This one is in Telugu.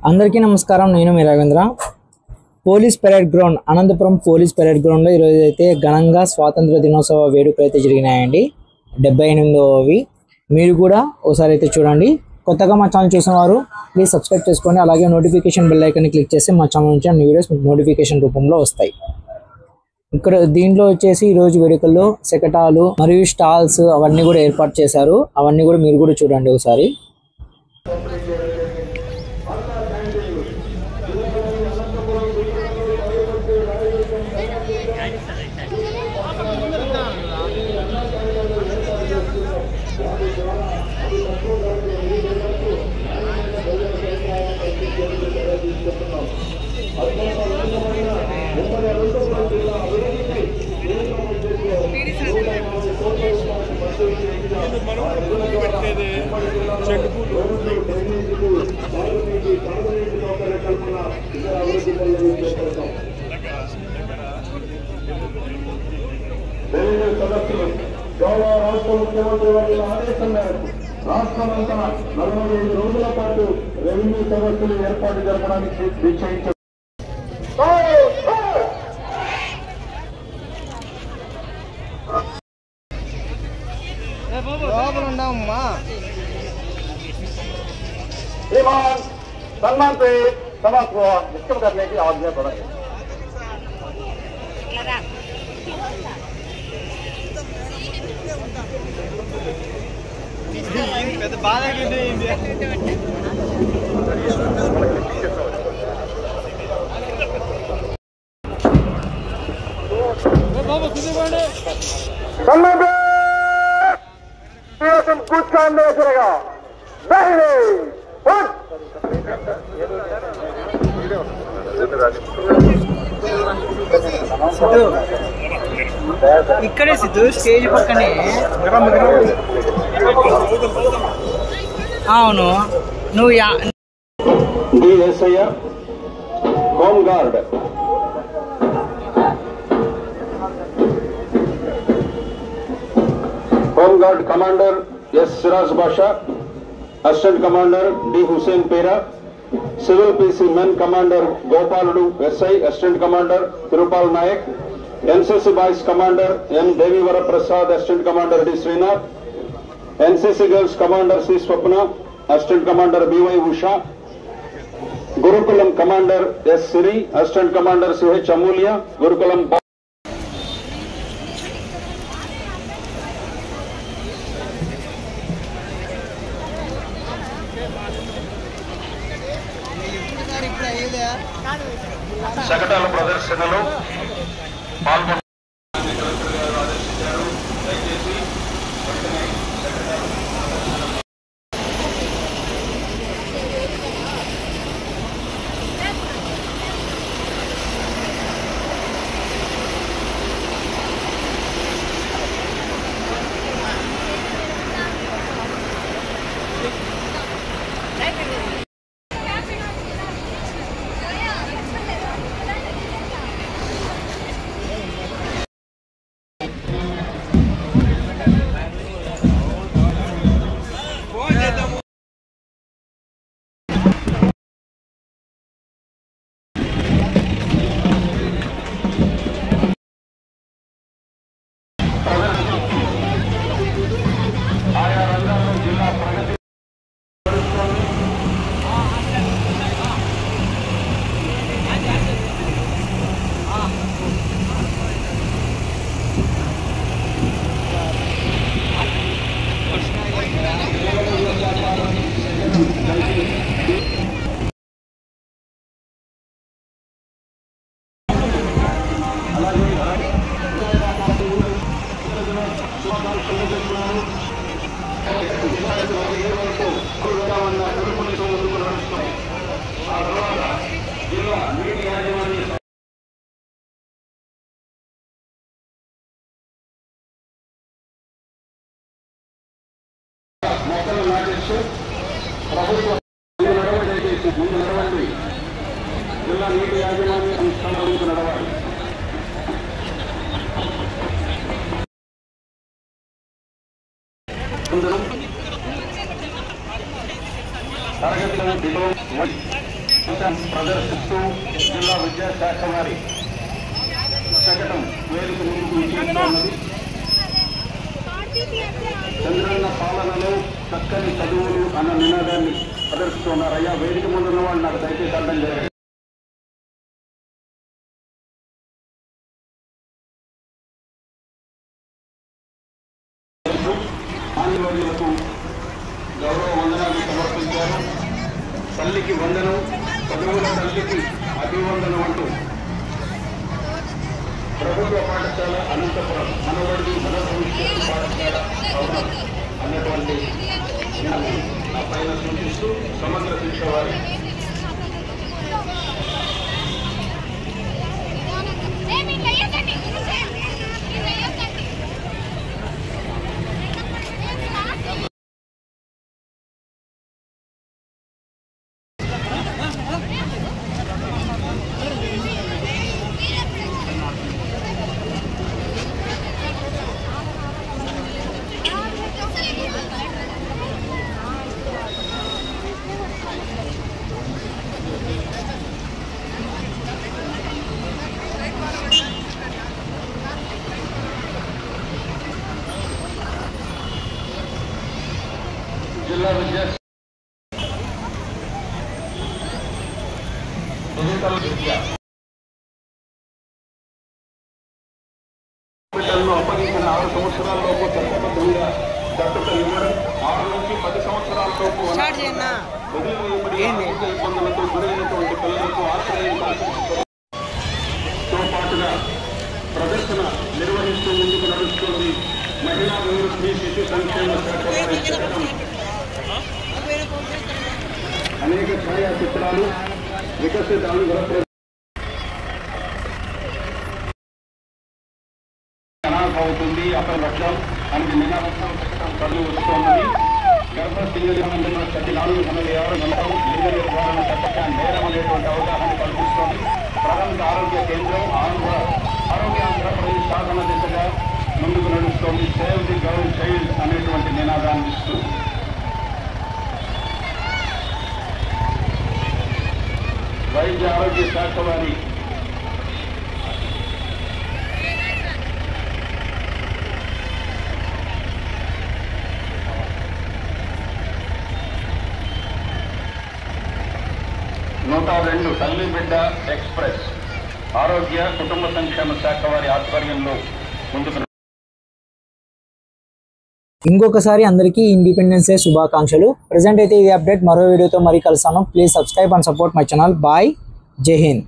అందరికీ నమస్కారం. నేను మీ Ravindra. Police parade ground, Anantapuram police parade గ్రౌండ్లో ఈరోజు అయితే ఘనంగా స్వాతంత్ర దినోత్సవ వేడుకలు అయితే జరిగినాయండి. 78వ. మీరు కూడా ఒకసారి అయితే చూడండి. కొత్తగా మా ఛానల్ చూసిన వారు ప్లీజ్ సబ్స్క్రైబ్ చేసుకోండి. అలాగే నోటిఫికేషన్ బెల్ ఐకాన్ని క్లిక్ చేస్తే మా ఛానల్ నుంచి అన్ని వీడియోస్ మీకు నోటిఫికేషన్ రూపంలో వస్తాయి. ఇక్కడ దీంట్లో వచ్చేసి ఈరోజు వేడుకల్లో శకటాలు మరియు స్టాల్స్ అవన్నీ కూడా ఏర్పాటు చేశారు. అవన్నీ కూడా మీరు కూడా చూడండి ఒకసారి. గౌరవ రాష్ట్ర ముఖ్యమంత్రి వర్యుల ఆదేశం మేరకు రాష్ట్రమంతా 45 రోజుల పాటు రెవెన్యూ సదస్సులు ఏర్పాటు జరపడానికి నిశ్చయించారు. श्रीमान सम्मान से सभा को निष्क्रम करने की आज्ञा पड़ेगी. कुछ काम नहीं करेगा. नहीं ఇక్కడే సిద్ధు స్టేజ్ పక్కనే. అవును నువ్వు DSI home guard commander S Siraj Badshah, assistant commander D Hussain Pera, civil PC men commander Gopaludu SI, assistant commander Tirupal Nayak, NCC vice commander M Devivara Prasad, assistant commander D Srinath, NCC girls commander C Swapna, assistant commander BY Usha, Gurukulam commander S Siri, assistant commander CH Amulya, Gurukulam శకటాల ప్రదర్శనలో పాల్గొన్న జిల్లా విద్యాశాఖ వారి శకటం వేదిక ముందుకు విచ్చేస్తున్నది. చంద్రన్న పాలనలో చక్కని చదువులు అన్న నినాదాన్ని ప్రదర్శిస్తున్నారు. అయ్యా వేదిక ముందున్న వాళ్ళు నాకు దయచేసి అర్థం చేయాలి. మాన్యవర్యులకు గౌరవ వందనాలు సమర్పించారు. తల్లికి వందనం, చదువుల తల్లికి అభివందనం అంటూ ప్రభుత్వ పాఠశాల అనంతపురం మనవడి మన భవిష్యత్తు పాఠశాల భవనం అన్నటువంటి ఆ పైన సూచిస్తూ సమగ్ర శిక్ష వారి జిల్లా డిజిటల్ విద్య బిడ్డలను అప్పగించిన 6 సంవత్సరాలలోపు చట్టబద్ధంగా దత్తత ఇవ్వడం, 6 నుంచి 10 సంవత్సరాలలోపు వదిలివేయబడి ఇబ్బందులతో గురైనటువంటి పిల్లలకు ఆశ్రయం కల్పించడంతో పాటుగా ప్రదర్శన నిర్వహిస్తూ ముందుకు నడుస్తుంది మహిళా అభివృద్ధి శిశు సంక్షేమ శాఖ వారి శకటం. అనేక ఛాయాచిత్రాలు వికసిత అవుతుంది అక్కడ వర్షం అని నినాదం చదువు వస్తున్నది. గర్భస్థితుల ప్రతి 486 గంటలు లింగ నిర్ధారణ చట్టక నేరం అనేటువంటి అవగాహన కల్పిస్తోంది. ప్రాథమిక ఆరోగ్య కేంద్రం ఆంధ్రప్రదేశ్ సాధన దిశగా ముందుకు నడుస్తోంది. సేవ్ ది గర్ల్ చైల్డ్ అనేటువంటి నినాదాన్ని ఇస్తూ వైద్య ఆరోగ్య శాఖ వారి నూట 2 తల్లి బిడ్డ ఎక్స్ప్రెస్ ఆరోగ్య కుటుంబ సంక్షేమ శాఖ వారి ఆధ్వర్యంలో ముందుకు. ఇంకొకసారి అందరికీ ఇండిపెండెన్స్ డే శుభాకాంక్షలు. ప్రజెంట్ అయితే ఇది అప్డేట్. మరో వీడియోతో మరీ కలుస్తాను. Please subscribe and support my channel. Bye, జై హింద్.